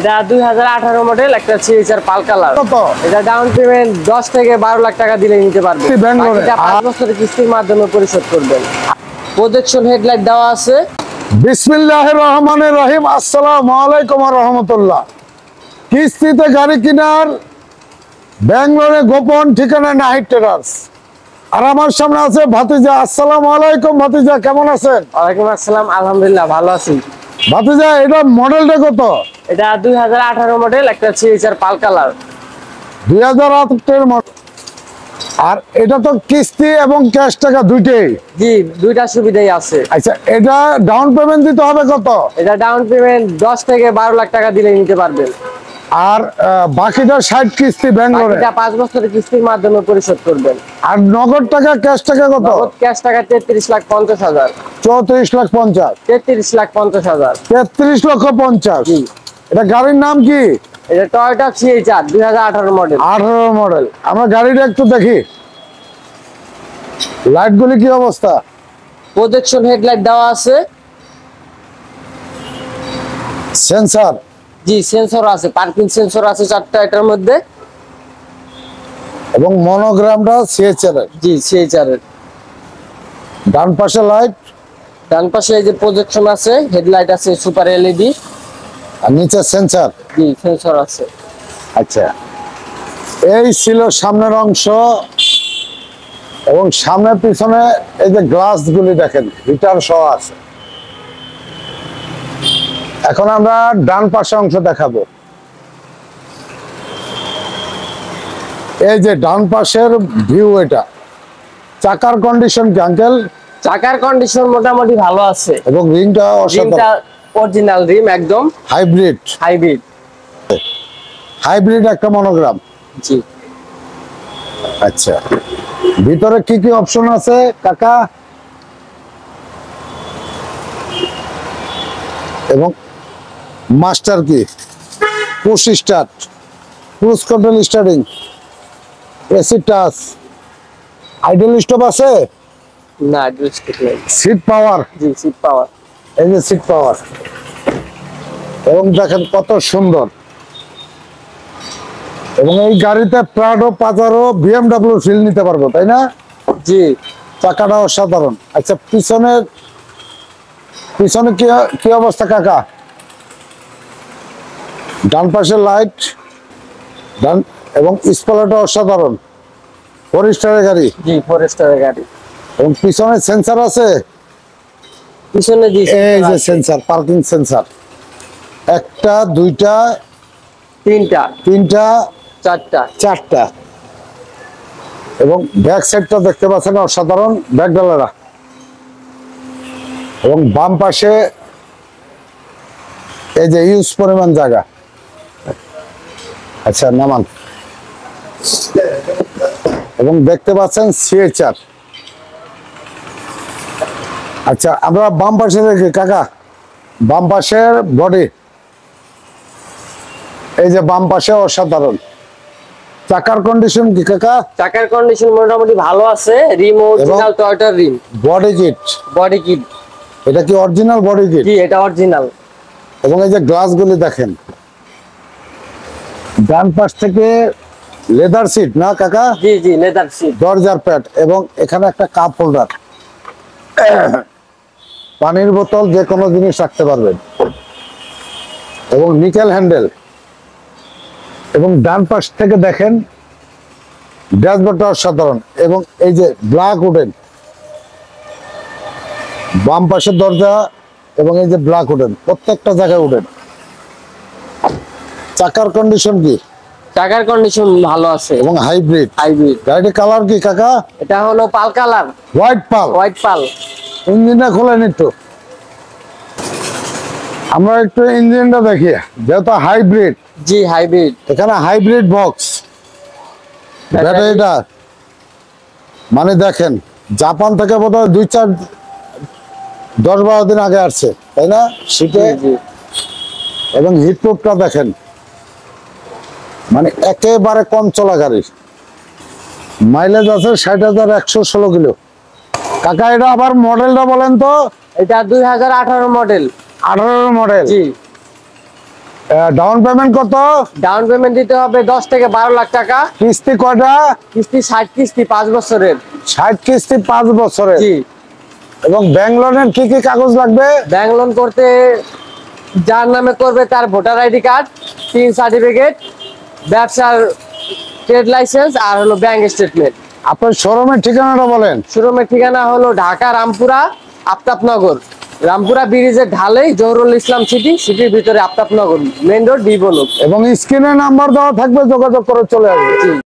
এটা 2018 মডেল একটা সিএচআর পাল কালার। এটা ডাউন পেমেন্ট 10 থেকে 12 লাখ টাকা দিলে নিতে পারবেন। এটা 5 বছরের কিস্তির মাধ্যমে পরিশোধ করবেন। প্রজেকশন হেডলাইট দেওয়া আছে। বিসমিল্লাহির রহমানির রহিম। আসসালামু আলাইকুম ওয়া রাহমাতুল্লাহ। কিস্তিতে গাড়ি কেনার ব্যাঙ্গালোরে গোপন ঠিকানা নাহিদ ট্রেডার্স। আর আমার সামনে আছে ভাতিজা। আসসালামু আলাইকুম ভাতিজা, কেমন আছেন? ওয়ালাইকুম আসসালাম, আলহামদুলিল্লাহ ভালো আছি। ভাতিজা, এটা মডেলটা কত? এটা 2018 মডেল একটা সিএচআর পাল কালার। 2008 এর মডেল। আর এটা তো কিস্তি এবং ক্যাশ টাকা দুইটাই? জি, দুইটা সুবিধাই আছে। আচ্ছা, এটা ডাউন পেমেন্ট দিতে হবে কত? এটা ডাউন পেমেন্ট 10 থেকে 12 লাখ টাকা দিলে নিতে পারবেন। আর বাকিটা 60 কিস্তি ব্যাঙ্গালোরে? এটা 5 বছরের কিস্তির মাধ্যমে পরিশোধ করবেন। আর নগদ টাকা ক্যাশ টাকা কত? নগদ ক্যাশ টাকা 33,50,000। 34,50,000। 33,50,000। 33,50,000। জি। এটা গাড়ির নাম কি? এটা টয়োটা সিএচআর 2018 মডেল। 18 মডেল। আমরা গাড়িটা একটু দেখি, লাইট গুলি কি অবস্থা? প্রজেকশন হেডলাইট দেওয়া আছে। সেন্সর? জি, সেন্সর আছে, পার্কিং সেন্সর আছে 4টা এটার মধ্যে। এবং মনোগ্রামটা সিএচআর এর। জি, সিএচআর এর। ডান পাশে লাইট, ডান পাশে এই যে প্রজেকশন আছে, হেডলাইট আছে, সুপার এলইডি। আর নিচে সেন্সর। জি, সেন্সর আছে। আচ্ছা, এই ছিল সামনের অংশ। এবং সামনে পিছনে এই যে গ্লাস গুলি দেখেন, হিটার সহ আছে। এখন আমরা ডান পাশে অংশ দেখাবো। এই যে ডান পাশের ভিউ, এটা চাকার কন্ডিশন কি আঙ্কেল? চাকার কন্ডিশন মোটামুটি ভালো আছে। এবং রিংটা রিমটা অরিজিনাল রিম, একদম হাইব্রিড। হাইব্রিড। হাইব্রিড একটা মনোগ্রাম। জি। আচ্ছা, ভিতরে কি কি অপশন আছে কাকা? এবং মাস্টার কি, push start, cruise control starting, AC touch, idle stop আছে? না, ডিসপ্লে নেই। Seat power? জি, সিট পাওয়ার। এই যে সিট পাওয়ার। এবং দেখেন কত সুন্দর। এবং এই গাড়িতে প্রাডো, পাজারো, বিএমডব্লিউ ফিল নিতে পারবো, তাই না? জি। চাকাটা অসাধারণ। আচ্ছা, পিছনে কি অবস্থা কাকা? ডান পাশে লাইট, ডান এবং স্পলারটা অসাধারণ। ফরেস্টারের গাড়ি? জি, ফরেস্টারের গাড়ি। এবং পিছনে সেন্সর আছে? পিছনে জি, এই যে সেন্সর, পার্কিং সেন্সর। একটা, দুইটা, তিনটা, চারটা। এবং ব্যাক সাইডটা দেখতে পাচ্ছেন অসাধারণ, ব্যাক ডালারা। এবং বাম পাশে এই যে ইউজ পরিমাণ জায়গা। আচ্ছা, নামান। এবং দেখতে পাচ্ছেন সিএচআর। আচ্ছা, আমরা বাম পাশে দেখি কাকা, বাম পাশের বডি। এই যে বাম পাশে অসাধারণ। চাকার কন্ডিশন কি কাকা? চাকার কন্ডিশন মোটামুটি ভালো আছে। রিম অরিজিনাল টয়োটার rim. Body kit? Body kit. এটা কি অরিজিনাল বডি কিট? জি, এটা অরিজিনাল। এবং এই যে গ্লাসগুলি দেখেন, ডান পাশ থেকে লেদার সিট না কাকা? জি জি, লেদার সিট। দরজার প্যাড এবং এখানে একটা কাপ হোল্ডার, পানির বোতল, যে কোনো জিনিস রাখতে পারবেন। এবং নিকেল হ্যান্ডেল। এবং ডান পাশ থেকে দেখেন ড্যাশবোর্ডটা অসাধারণ। এবং এই যে ব্ল্যাক উডেন, বাম পাশের দরজা এবং এই যে ব্ল্যাক উডেন, প্রত্যেকটা জায়গায় উডেন। চাকার কন্ডিশন কি? চাকার কন্ডিশন ভালো আছে। এবং হাইব্রিড। হাইব্রিড। গাড়ির কালার কি কাকা? এটা হলো pearl colour. White pearl? White pearl. ইঞ্জিনটা খোলেন একটু, আমরা একটু ইঞ্জিনটা দেখি, যেহেতু হাইব্রিড। জি, হাইব্রিড। এখানে হাইব্রিড বক্স, ব্যাটারিটা মানে দেখেন জাপান থেকে বোধহয় 10-12 দিন আগে আসছে, তাই না? শীতে। এবং হিটপ্রুফটা দেখেন, মানে একেবারে কম চলা গাড়ি। মাইলেজ আছে 60,116 কিলো। কাকা, এটা আবার মডেলটা বলেন তো? এটা 2018 মডেল। 18 মডেল। জি। ডাউন পেমেন্ট কত? ডাউন পেমেন্ট দিতে হবে 10 থেকে 12 লাখ টাকা। কিস্তি কয়টা? কিস্তি 60 কিস্তি 5 বছরের। 60 কিস্তি 5 বছরের। জি। এবং ব্যাংক লোনের কি কি কাগজ লাগবে? ব্যাংক লোন করতে যার নামে করবে তার ভোটার আইডি কার্ড, 3 সার্টিফিকেট, ব্যবসার ট্রেড লাইসেন্স আর হলো ব্যাংক স্টেটমেন্ট। আপনার শোরুমের ঠিকানাটা বলেন। শোরুমের ঠিকানা হলো ঢাকা রামপুরা আফতাবনগর, রামপুরা ব্রিজের ঢালেই জহুরুল ইসলাম সিটির ভিতরে Aftabnagar main road B block. এবং স্ক্রিনে নাম্বার দেওয়া থাকবে, যোগাযোগ করে চলে আসবে। জি।